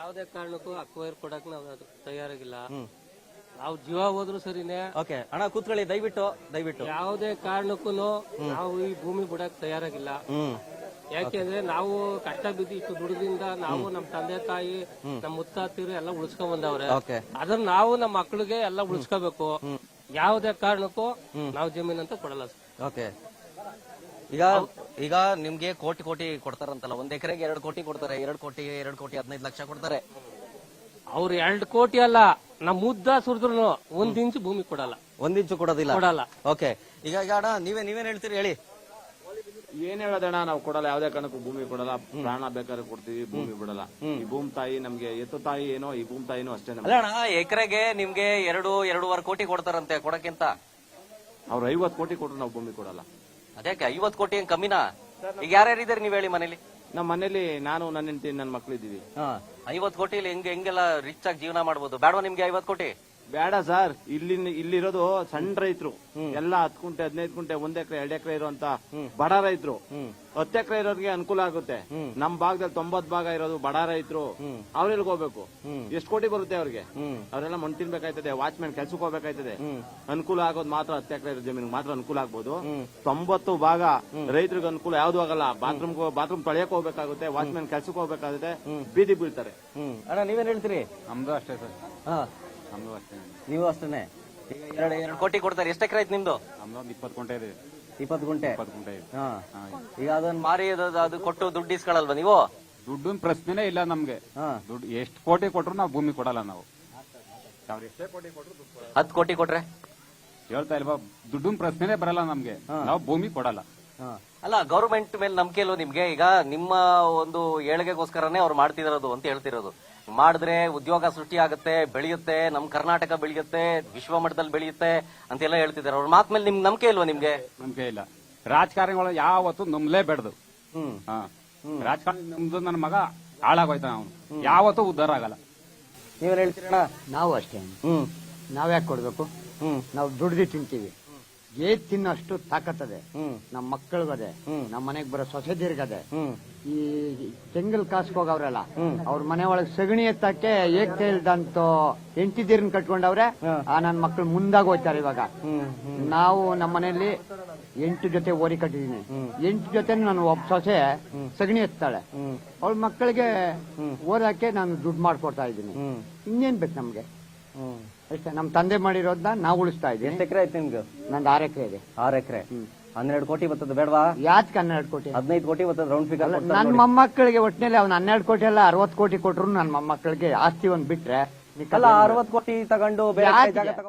ಯಾವುದೇ ಕಾರಣಕ್ಕೂ ಅಕ್ವೈರ್ ಕೊಡಕ್ ನಾವು ತಯಾರಾಗಿಲ್ಲ. ನಾವು ಜೀವ ಹೋದ್ರು ಸರಿನೇ. ಓಕೆ ಅಣ್ಣ ಕೂತ್ಕೊಳ್ಳಿ ದಯವಿಟ್ಟು. ಯಾವುದೇ ಕಾರಣಕ್ಕೂ ನಾವು ಈ ಭೂಮಿ ಬಿಡಕ್ ತಯಾರಾಗಿಲ್ಲ. ಯಾಕೆಂದ್ರೆ ನಾವು ಕಷ್ಟ ಬಿದ್ದು ಇಷ್ಟು ದುಡಿದಿಂದ ನಾವು ನಮ್ಮ ತಂದೆ ತಾಯಿ ನಮ್ಮ ಮುತ್ತಾತಿರು ಎಲ್ಲ ಉಳಿಸ್ಕೊಂಡ್ ಬಂದವ್ರೆ. ಅದನ್ನ ನಾವು ನಮ್ಮ ಮಕ್ಳಿಗೆ ಎಲ್ಲ ಉಳಿಸ್ಕೋಬೇಕು. ಯಾವುದೇ ಕಾರಣಕ್ಕೂ ನಾವು ಜಮೀನ್ ಅಂತ ಕೊಡಲ್ಲ. ಓಕೆ ಈಗ ನಿಮ್ಗೆ ಕೋಟಿ ಕೊಡ್ತಾರಂತಲ್ಲ, 1 ಎಕರೆಗೆ 2 ಕೋಟಿ ಕೊಡ್ತಾರೆ. 2 ಕೋಟಿ 15 ಲಕ್ಷ ಕೊಡ್ತಾರೆ. ಅವ್ರು 2 ಕೋಟಿ ಅಲ್ಲ, ನಮ್ ಮುದ್ದ ಸುರಿದ್ರು 1 ಇಂಚು ಭೂಮಿ ಕೊಡಲ್ಲ. 1 ಇಂಚು ಕೊಡೋದಿಲ್ಲ. ಓಕೆ ಈಗ ಅಣ್ಣ ನೀವೇನ್ ಹೇಳ್ತೀರಿ ಹೇಳಿ. ಏನ್ ಹೇಳೋದಣ್ಣ, ನಾವು ಕೊಡಲ್ಲ, ಯಾವ್ದೇ ಕಾರಣಕ್ಕೂ ಭೂಮಿ ಕೊಡಲ್ಲ. ಪ್ರಾಣ ಬೇಕಾದ್ರೆ ಕೊಡ್ತೀವಿ, ಭೂಮಿ ಬಿಡಲ್ಲ. ಈ ಭೂಮಿ ತಾಯಿ ನಮ್ಗೆ ಎತ್ತು ತಾಯಿ ಏನೋ, ಈ ಭೂಮಿ ತಾಯಿನೂ ಅಷ್ಟೇ. ಅಲ್ಲ ಅಣ್ಣ, ಎಕರೆಗೆ ನಿಮ್ಗೆ 2.5 ಕೋಟಿ ಕೊಡ್ತಾರಂತೆ ಕೊಡಕ್ಕಿಂತ. ಅವ್ರು 50 ಕೋಟಿ ಕೊಟ್ರು ನಾವು ಭೂಮಿ ಕೊಡಲ್ಲ. ಅದ್ಯಾಕೆ 50 ಕೋಟಿ ಏನ್ ಕಮ್ಮಿನಾ? ಈಗ ಯಾರ್ಯಾರಿದ್ದಾರೆ ನೀವ್ ಹೇಳಿ ಮನೇಲಿ? ನಮ್ಮ ಮನೇಲಿ ನಾನು, ನನ್ನ ಹೆಂಡತಿ, ನನ್ನ ಮಕ್ಳಿದೀವಿ. 50 ಕೋಟಿಲಿ ಹೆಂಗೆಲ್ಲ ರಿಚ್ ಆಗಿ ಜೀವನ ಮಾಡ್ಬೋದು. ಬೇಡವಾ ನಿಮ್ಗೆ 50 ಕೋಟಿ? ಬೇಡ ಸರ್. ಇಲ್ಲಿರೋದು ಸಣ್ಣ ರೈತರು ಎಲ್ಲ 10 ಗುಂಟೆ 15 ಗುಂಟೆ 1 ಎಕರೆ 2 ಎಕರೆ ಇರುವಂತ ಬಡ ರೈತರು. 10 ಎಕರೆ ಇರೋರಿಗೆ ಅನುಕೂಲ ಆಗುತ್ತೆ. ನಮ್ ಭಾಗದಲ್ಲಿ 90 ಭಾಗ ಇರೋದು ಬಡ ರೈತರು. ಅವ್ರಿಗೆ ಹೋಗ್ಬೇಕು. ಎಷ್ಟು ಕೋಟಿ ಬರುತ್ತೆ ಅವ್ರಿಗೆ? ಅವರೆಲ್ಲ ಮಣ್ಣು ತಿನ್ಬೇಕಾಯ್ತದೆ, ವಾಚ್ಮ್ಯಾನ್ ಕೆಲ್ಸಕ್ಕೆ ಹೋಗ್ಬೇಕಾಯ್ತದೆ. ಅನುಕೂಲ ಆಗೋದು ಮಾತ್ರ 10 ಎಕರೆ ಇರೋ ಜಮೀನಿಗೆ ಮಾತ್ರ ಅನುಕೂಲ ಆಗ್ಬೋದು. 90 ಭಾಗ ರೈತರಿಗೆ ಅನುಕೂಲ ಯಾವ್ದು ಆಗಲ್ಲ. ಬಾತ್ರೂಮ್ ತೊಳೆಯಕ್ ಹೋಗ್ಬೇಕಾಗುತ್ತೆ, ವಾಚ್ಮ್ಯಾನ್ ಕೆಲ್ಸಕ್ಕೆ ಹೋಗ್ಬೇಕಾಗುತ್ತೆ, ಬೀದಿ ಬೀಳ್ತಾರೆ. ಅಣ್ಣ ನೀವೇನ್ ಹೇಳ್ತೀರಿ? ನಮ್ದು ಅಷ್ಟೇ ಸರ್. ನಮ್ದು ಅಷ್ಟೇ. ನೀವು ಅಷ್ಟೇನೆ. ಈಗ 2 ಕೋಟಿ ಕೊಡ್ತಾರೆ. ಎಷ್ಟು ಎಕರೆ ಆಯ್ತು ನಿಮ್ದು? ನಮ್ದು 20 ಗುಂಟೆ ಇದೆ. 20 ಗುಂಟೆ. 20 ಗುಂಟೆ ಇದೆ. ಈಗ ಅದನ್ನ ಮಾರಿ ಅದು ಕೊಟ್ಟು ದುಡ್ಡು ಇಸ್ಕೊಳಲ್ವಾ ನೀವು? ದುಡ್ಡಿನ ಪ್ರಶ್ನೆನೇ ಇಲ್ಲ ನಮ್ಗೆ. ದುಡ್ಡು ಎಷ್ಟು ಕೋಟಿ ಕೊಟ್ರು ನಾವು ಭೂಮಿ ಕೊಡಲ್ಲ. ನಾವು ಎಷ್ಟೇ ಕೋಟಿ ಕೊಟ್ರು 10 ಕೋಟಿ ಕೊಟ್ರೆ ಹೇಳ್ತಾ ಇಲ್ವಾ, ದುಡ್ಡಿನ ಪ್ರಶ್ನೆನೇ ಬರಲ್ಲ ನಮ್ಗೆ. ನಾವು ಭೂಮಿ ಕೊಡಲ್ಲ. ಅಲ್ಲ, ಗವರ್ಮೆಂಟ್ ಮೇಲೆ ನಂಬಿಕೆ ಇಲ್ವ ನಿಮ್ಗೆ? ಈಗ ನಿಮ್ಮ ಒಂದು ಏಳಿಗೆಗೋಸ್ಕರನೇ ಅವ್ರು ಮಾಡ್ತಿರೋದು ಅಂತ ಹೇಳ್ತಿರೋದು. ಮಾಡಿದ್ರೆ ಉದ್ಯೋಗ ಸೃಷ್ಟಿ ಆಗುತ್ತೆ, ಬೆಳೆಯುತ್ತೆ, ನಮ್ ಕರ್ನಾಟಕ ಬೆಳೆಯುತ್ತೆ, ವಿಶ್ವ ಮಟ್ಟದಲ್ಲಿ ಬೆಳೆಯುತ್ತೆ ಅಂತೆಲ್ಲ ಹೇಳ್ತಿದ್ದಾರೆ. ಅವ್ರ ಮಾತ್ ಮೇಲೆ ನಿಮ್ಗೆ ನಂಬಿಕೆ ಇಲ್ವಾ? ನಿಮ್ಗೆ ನಂಬಿಕೆ ಇಲ್ಲ. ರಾಜಕಾರಣಿಗಳು ಯಾವತ್ತು ನಂಬಲೇಬೇಡ್ದು. ರಾಜಕಾರಣಿ ನಮ್ದು ನನ್ನ ಮಗ ಹಾಳಾಗೋಯ್ತ, ಅವನು ಯಾವತ್ತೂ ಉದ್ಧಾರ ಆಗಲ್ಲ. ನೀವೇನ್ ಹೇಳ್ತೀರಣ್ಣ? ನಾವು ಅಷ್ಟೇ. ನಾವ್ಯಾಕೆ ಕೊಡ್ಬೇಕು? ನಾವು ದುಡ್ದು ತಿಂತೀವಿ. ಏದ್ ತಿನ್ನೋಷ್ಟು ತಾಕತ್ತದೆ ನಮ್ಮ ಮಕ್ಕಳಿಗದೆ, ನಮ್ಮ ಮನೆಗ್ ಬರೋ ಸೊಸೆದಿರ್ಗದೆ. ಈ ತೆಂಗಲ್ ಕಾಸ್ಕ್ ಹೋಗವ್ರಲ್ಲ, ಅವ್ರ ಮನೆ ಒಳಗ್ ಸಗಣಿ ಎತ್ತಕ್ಕೆ ಏಕ್ ಕೇಳ್ದಂತ ಎಂಟಿದೀರ್ನ ಕಟ್ಕೊಂಡವ್ರೆ. ಆ ನನ್ ಮಕ್ಳು ಮುಂದಾಗ ಹೋಗ್ತಾರೆ. ಇವಾಗ ನಾವು ನಮ್ಮ ಮನೆಯಲ್ಲಿ 8 ಜೊತೆ ಓರಿ ಕಟ್ಟಿದೀನಿ. 8 ಜೊತೆ ನಾನು ಒಬ್ಬ ಸೊಸೆ ಸಗಣಿ ಎತ್ತಾಳೆ. ಅವಳ ಮಕ್ಕಳಿಗೆ ಓದಕ್ಕೆ ನಾನು ದುಡ್ಡು ಮಾಡ್ಕೊಡ್ತಾ ಇದ್ದೀನಿ. ಇನ್ನೇನ್ ಬೇಕು ನಮ್ಗೆ? ಅಷ್ಟೇ. ನಮ್ ತಂದೆ ಮಾಡಿರೋದನ್ನ ನಾವು ಉಳಿಸ್ತಾ ಇದ್ದೀವಿ. ಎಷ್ಟು ಎಕರೆ ಆಯ್ತು ನಿಮ್ಗೆ? ನಂದು 6 ಎಕರೆ ಇದೆ. 6 ಎಕರೆ. 12 ಕೋಟಿ ಬರ್ತದೆ ಬೇಡವಾ? ಯಾಕೆ 12 ಕೋಟಿ? 15 ಕೋಟಿ ಬರ್ತದೆ ರೌಂಡ್ ಫಿಗರ್. ನನ್ನ ಮೊಮ್ಮಕ್ಕಳಿಗೆ ಒಟ್ಟಿನಲ್ಲಿ ಅವ್ನು 12 ಕೋಟಿ ಅಲ್ಲ 60 ಕೋಟಿ ಕೊಟ್ರು ನನ್ನ ಮೊಮ್ಮಕ್ಕಳಿಗೆ ಆಸ್ತಿ ಒಂದ್ ಬಿಟ್ರೆ 60 ಕೋಟಿ ತಗೊಂಡು ಬೇರೆ ಜಾಗ